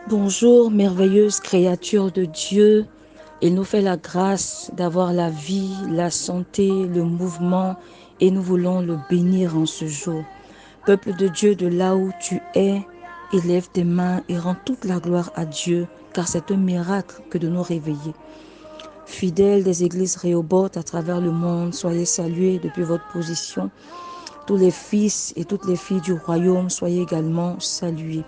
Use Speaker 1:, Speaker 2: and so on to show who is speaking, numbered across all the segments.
Speaker 1: Bonjour, merveilleuse créature de Dieu. Il nous fait la grâce d'avoir la vie, la santé, le mouvement et nous voulons le bénir en ce jour. Peuple de Dieu, de là où tu es, élève tes mains et rends toute la gloire à Dieu, car c'est un miracle que de nous réveiller. Fidèles des églises Rehoboth à travers le monde, soyez salués depuis votre position. Tous les fils et toutes les filles du royaume, soyez également salués.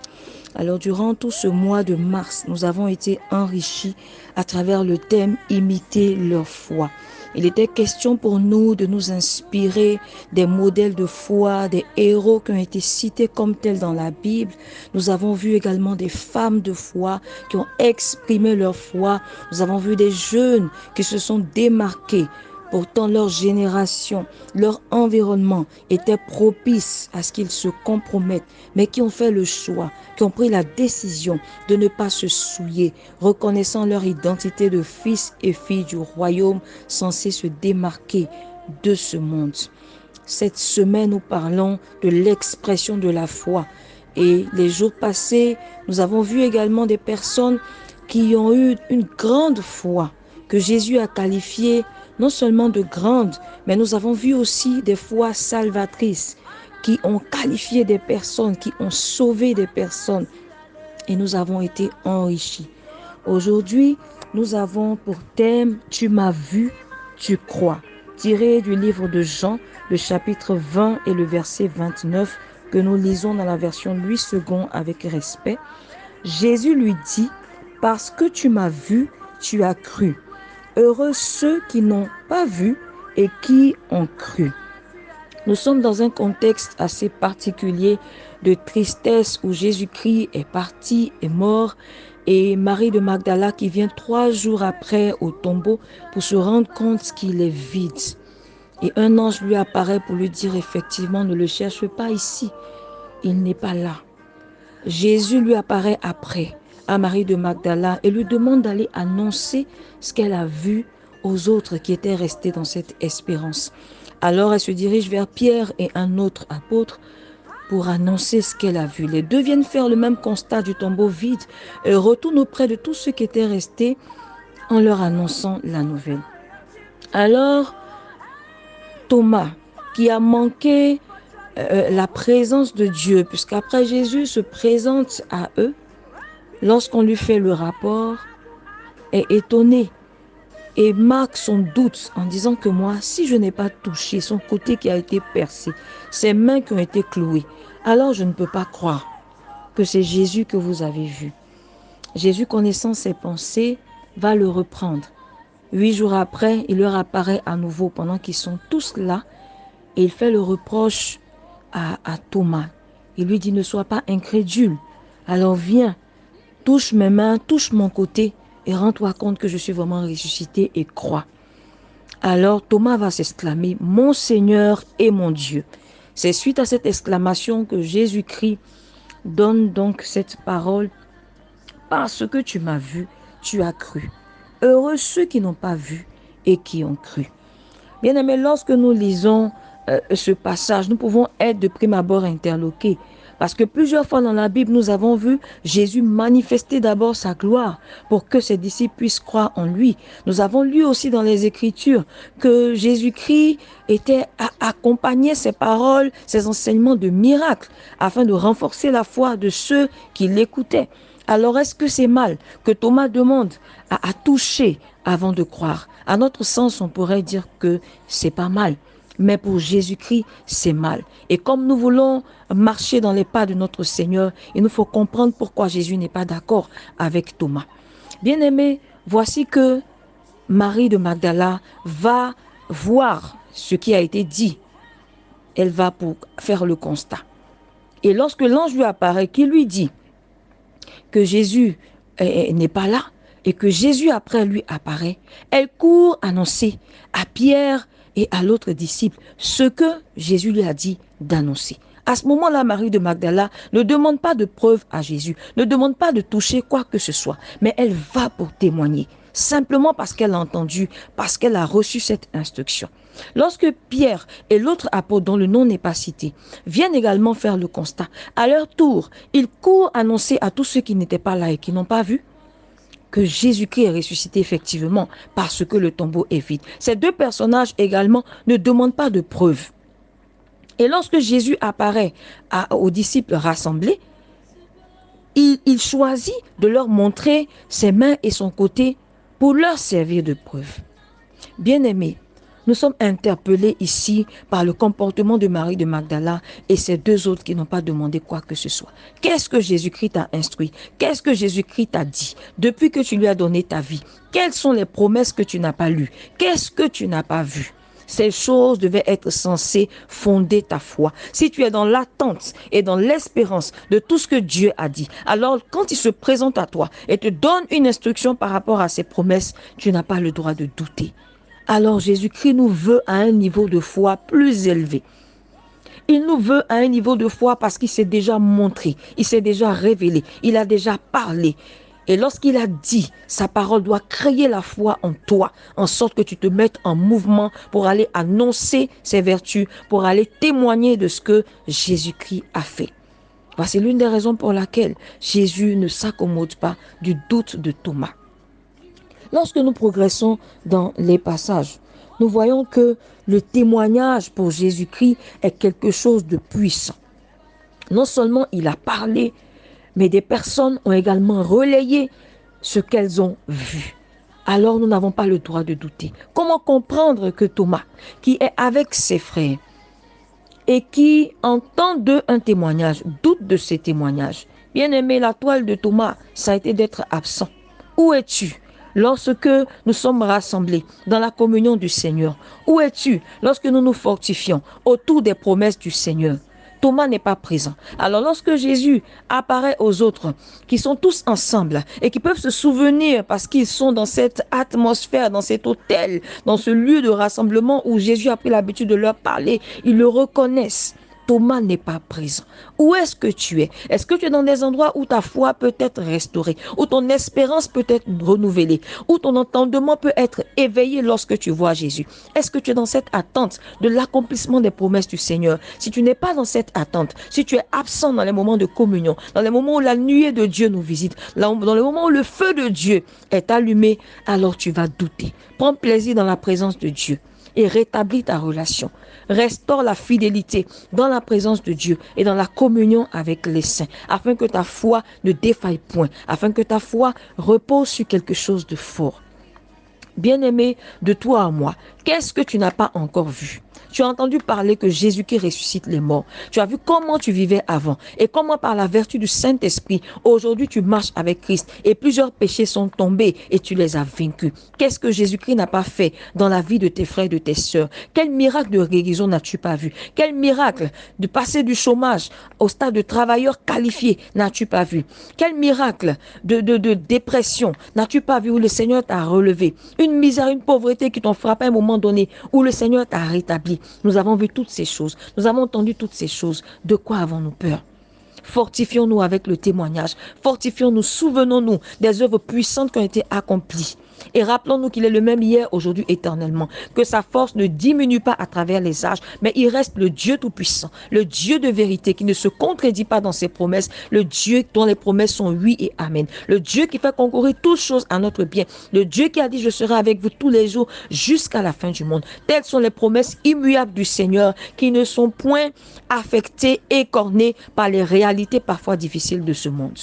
Speaker 1: Alors, durant tout ce mois de mars, nous avons été enrichis à travers le thème « Imiter leur foi ». Il était question pour nous de nous inspirer des modèles de foi, des héros qui ont été cités comme tels dans la Bible. Nous avons vu également des femmes de foi qui ont exprimé leur foi. Nous avons vu des jeunes qui se sont démarqués. Pourtant, leur génération, leur environnement était propice à ce qu'ils se compromettent, mais qui ont fait le choix, qui ont pris la décision de ne pas se souiller, reconnaissant leur identité de fils et filles du royaume censés se démarquer de ce monde. Cette semaine, nous parlons de l'expression de la foi. Et les jours passés, nous avons vu également des personnes qui ont eu une grande foi, que Jésus a qualifiée non seulement de grande, mais nous avons vu aussi des foi salvatrices qui ont qualifié des personnes, qui ont sauvé des personnes. Et nous avons été enrichis. Aujourd'hui, nous avons pour thème « Tu m'as vu, tu crois » tiré du livre de Jean, le chapitre 20 et le verset 29 que nous lisons dans la version Louis II avec respect. Jésus lui dit « Parce que tu m'as vu, tu as cru. Heureux ceux qui n'ont pas vu et qui ont cru. » Nous sommes dans un contexte assez particulier de tristesse où Jésus-Christ est parti, est mort, et Marie de Magdala qui vient 3 jours après au tombeau pour se rendre compte qu'il est vide. Et un ange lui apparaît pour lui dire effectivement, ne le cherche pas ici, il n'est pas là. Jésus lui apparaît après à Marie de Magdala et lui demande d'aller annoncer ce qu'elle a vu aux autres qui étaient restés dans cette espérance. Alors elle se dirige vers Pierre et un autre apôtre pour annoncer ce qu'elle a vu. Les deux viennent faire le même constat du tombeau vide et retournent auprès de tous ceux qui étaient restés en leur annonçant la nouvelle. Alors Thomas, qui a manqué la présence de Dieu, puisqu'après Jésus se présente à eux, lorsqu'on lui fait le rapport, est étonné et marque son doute en disant que moi, si je n'ai pas touché son côté qui a été percé, ses mains qui ont été clouées, alors je ne peux pas croire que c'est Jésus que vous avez vu. Jésus, connaissant ses pensées, va le reprendre. 8 jours après, il leur apparaît à nouveau pendant qu'ils sont tous là et il fait le reproche à Thomas. Il lui dit, ne sois pas incrédule. Alors viens, touche mes mains, touche mon côté et rends-toi compte que je suis vraiment ressuscité et crois. Alors Thomas va s'exclamer, mon Seigneur et mon Dieu. C'est suite à cette exclamation que Jésus-Christ donne donc cette parole. Parce que tu m'as vu, tu as cru. Heureux ceux qui n'ont pas vu et qui ont cru. Bien-aimés, lorsque nous lisons ce passage, nous pouvons être de prime abord interloqués. Parce que plusieurs fois dans la Bible, nous avons vu Jésus manifester d'abord sa gloire pour que ses disciples puissent croire en lui. Nous avons lu aussi dans les Écritures que Jésus-Christ accompagnait ses paroles, ses enseignements de miracles afin de renforcer la foi de ceux qui l'écoutaient. Alors est-ce que c'est mal que Thomas demande à toucher avant de croire? À notre sens, on pourrait dire que c'est pas mal. Mais pour Jésus-Christ, c'est mal. Et comme nous voulons marcher dans les pas de notre Seigneur, il nous faut comprendre pourquoi Jésus n'est pas d'accord avec Thomas. Bien-aimés, voici que Marie de Magdala va voir ce qui a été dit. Elle va pour faire le constat. Et lorsque l'ange lui apparaît, qui lui dit que Jésus n'est pas là et que Jésus après lui apparaît, elle court annoncer à Pierre et à l'autre disciple ce que Jésus lui a dit d'annoncer. À ce moment-là, Marie de Magdala ne demande pas de preuves à Jésus, ne demande pas de toucher quoi que ce soit, mais elle va pour témoigner, simplement parce qu'elle a entendu, parce qu'elle a reçu cette instruction. Lorsque Pierre et l'autre apôtre, dont le nom n'est pas cité, viennent également faire le constat, à leur tour, ils courent annoncer à tous ceux qui n'étaient pas là et qui n'ont pas vu que Jésus-Christ est ressuscité effectivement parce que le tombeau est vide. Ces deux personnages également ne demandent pas de preuves. Et lorsque Jésus apparaît aux disciples rassemblés, il choisit de leur montrer ses mains et son côté pour leur servir de preuve. Bien-aimés, nous sommes interpellés ici par le comportement de Marie de Magdala et ces deux autres qui n'ont pas demandé quoi que ce soit. Qu'est-ce que Jésus-Christ t'a instruit? Qu'est-ce que Jésus-Christ t'a dit depuis que tu lui as donné ta vie? Quelles sont les promesses que tu n'as pas lues? Qu'est-ce que tu n'as pas vu? Ces choses devaient être censées fonder ta foi. Si tu es dans l'attente et dans l'espérance de tout ce que Dieu a dit, alors quand il se présente à toi et te donne une instruction par rapport à ses promesses, tu n'as pas le droit de douter. Alors Jésus-Christ nous veut à un niveau de foi plus élevé. Il nous veut à un niveau de foi parce qu'il s'est déjà montré, il s'est déjà révélé, il a déjà parlé. Et lorsqu'il a dit, sa parole doit créer la foi en toi, en sorte que tu te mettes en mouvement pour aller annoncer ses vertus, pour aller témoigner de ce que Jésus-Christ a fait. Voici l'une des raisons pour laquelle Jésus ne s'accommode pas du doute de Thomas. Lorsque nous progressons dans les passages, nous voyons que le témoignage pour Jésus-Christ est quelque chose de puissant. Non seulement il a parlé, mais des personnes ont également relayé ce qu'elles ont vu. Alors nous n'avons pas le droit de douter. Comment comprendre que Thomas, qui est avec ses frères et qui entend d'eux un témoignage, doute de ces témoignages? Bien aimé, la toile de Thomas, ça a été d'être absent. Où es-tu lorsque nous sommes rassemblés dans la communion du Seigneur? Où es-tu lorsque nous nous fortifions autour des promesses du Seigneur? Thomas n'est pas présent. Alors lorsque Jésus apparaît aux autres, qui sont tous ensemble et qui peuvent se souvenir parce qu'ils sont dans cette atmosphère, dans cet hôtel, dans ce lieu de rassemblement où Jésus a pris l'habitude de leur parler, ils le reconnaissent. Thomas n'est pas présent. Où est-ce que tu es? Est-ce que tu es dans des endroits où ta foi peut être restaurée, où ton espérance peut être renouvelée, où ton entendement peut être éveillé lorsque tu vois Jésus? Est-ce que tu es dans cette attente de l'accomplissement des promesses du Seigneur? Si tu n'es pas dans cette attente, si tu es absent dans les moments de communion, dans les moments où la nuée de Dieu nous visite, dans les moments où le feu de Dieu est allumé, alors tu vas douter. Prends plaisir dans la présence de Dieu et rétablis ta relation. Restaure la fidélité dans la présence de Dieu et dans la communion avec les saints, afin que ta foi ne défaille point, afin que ta foi repose sur quelque chose de fort. Bien-aimé, de toi à moi, qu'est-ce que tu n'as pas encore vu? Tu as entendu parler que Jésus-Christ ressuscite les morts. Tu as vu comment tu vivais avant et comment par la vertu du Saint-Esprit, aujourd'hui tu marches avec Christ et plusieurs péchés sont tombés et tu les as vaincus. Qu'est-ce que Jésus-Christ n'a pas fait dans la vie de tes frères et de tes sœurs? Quel miracle de guérison n'as-tu pas vu? Quel miracle de passer du chômage au stade de travailleur qualifié n'as-tu pas vu? Quel miracle de dépression n'as-tu pas vu où le Seigneur t'a relevé? Une misère, une pauvreté qui t'ont frappé à un moment donné où le Seigneur t'a rétabli. Nous avons vu toutes ces choses. Nous avons entendu toutes ces choses. De quoi avons-nous peur? Fortifions-nous avec le témoignage. Fortifions-nous, souvenons-nous des œuvres puissantes qui ont été accomplies. Et rappelons-nous qu'il est le même hier, aujourd'hui, éternellement. Que sa force ne diminue pas à travers les âges, mais il reste le Dieu tout-puissant, le Dieu de vérité qui ne se contredit pas dans ses promesses, le Dieu dont les promesses sont oui et amen. Le Dieu qui fait concourir toutes choses à notre bien. Le Dieu qui a dit, je serai avec vous tous les jours jusqu'à la fin du monde. Telles sont les promesses immuables du Seigneur qui ne sont point affectées, écornées par les réalités parfois difficiles de ce monde.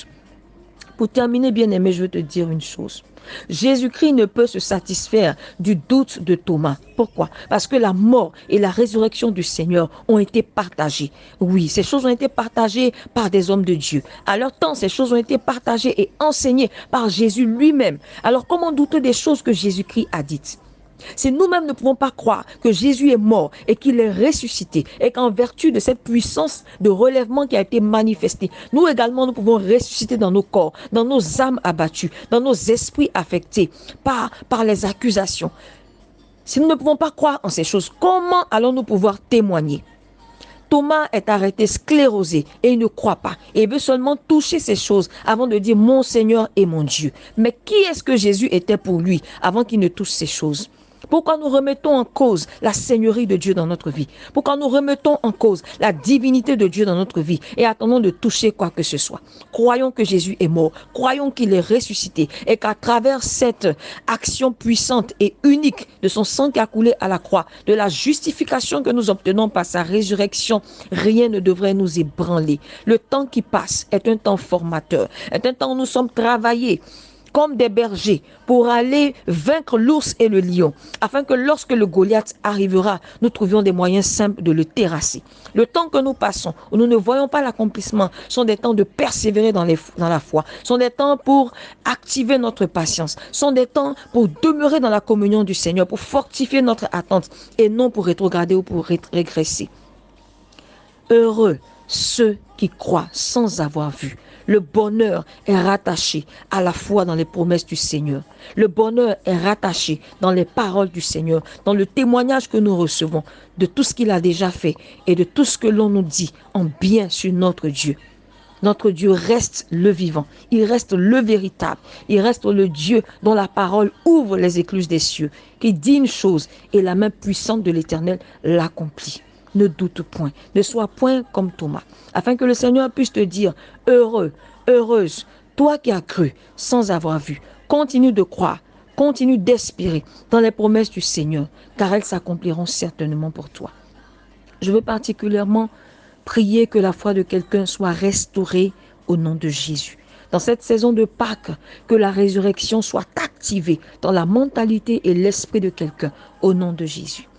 Speaker 1: Pour terminer, bien-aimé, je veux te dire une chose. Jésus-Christ ne peut se satisfaire du doute de Thomas. Pourquoi? Parce que la mort et la résurrection du Seigneur ont été partagées. Oui, ces choses ont été partagées par des hommes de Dieu. À leur temps, ces choses ont été partagées et enseignées par Jésus lui-même. Alors, comment douter des choses que Jésus-Christ a dites? Si nous-mêmes ne pouvons pas croire que Jésus est mort et qu'il est ressuscité et qu'en vertu de cette puissance de relèvement qui a été manifestée, nous également nous pouvons ressusciter dans nos corps, dans nos âmes abattues, dans nos esprits affectés par les accusations. Si nous ne pouvons pas croire en ces choses, comment allons-nous pouvoir témoigner?
Speaker 2: Thomas est arrêté sclérosé et il ne croit pas. Et il veut seulement toucher ces choses avant de dire mon Seigneur et mon Dieu. Mais qui est-ce que Jésus était pour lui avant qu'il ne touche ces choses? Pourquoi nous remettons en cause la seigneurie de Dieu dans notre vie? Pourquoi nous remettons en cause la divinité de Dieu dans notre vie et attendons de toucher quoi que ce soit? Croyons que Jésus est mort, croyons qu'il est ressuscité et qu'à travers cette action puissante et unique de son sang qui a coulé à la croix, de la justification que nous obtenons par sa résurrection, rien ne devrait nous ébranler. Le temps qui passe est un temps formateur, est un temps où nous sommes travaillés comme des bergers pour aller vaincre l'ours et le lion, afin que lorsque le Goliath arrivera, nous trouvions des moyens simples de le terrasser. Le temps que nous passons, où nous ne voyons pas l'accomplissement, sont des temps de persévérer dans la foi, sont des temps pour activer notre patience, sont des temps pour demeurer dans la communion du Seigneur, pour fortifier notre attente et non pour rétrograder ou pour régresser. Heureux ceux qui croient sans avoir vu. Le bonheur est rattaché à la foi dans les promesses du Seigneur. Le bonheur est rattaché dans les paroles du Seigneur, dans le témoignage que nous recevons de tout ce qu'il a déjà fait et de tout ce que l'on nous dit en bien sur notre Dieu. Notre Dieu reste le vivant, il reste le véritable, il reste le Dieu dont la parole ouvre les écluses des cieux, qui dit une chose et la main puissante de l'Éternel l'accomplit. Ne doute point, ne sois point comme Thomas, afin que le Seigneur puisse te dire, heureux, heureuse, toi qui as cru sans avoir vu, continue de croire, continue d'espérer dans les promesses du Seigneur, car elles s'accompliront certainement pour toi. Je veux particulièrement prier que la foi de quelqu'un soit restaurée au nom de Jésus. Dans cette saison de Pâques, que la résurrection soit activée dans la mentalité et l'esprit de quelqu'un au nom de Jésus.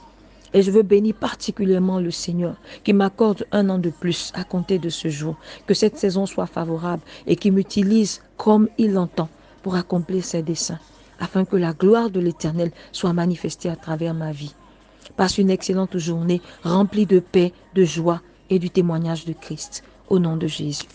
Speaker 2: Et je veux bénir particulièrement le Seigneur qui m'accorde 1 an de plus à compter de ce jour. Que cette saison soit favorable et qu'il m'utilise comme il l'entend pour accomplir ses desseins, afin que la gloire de l'Éternel soit manifestée à travers ma vie. Passe une excellente journée remplie de paix, de joie et du témoignage de Christ. Au nom de Jésus.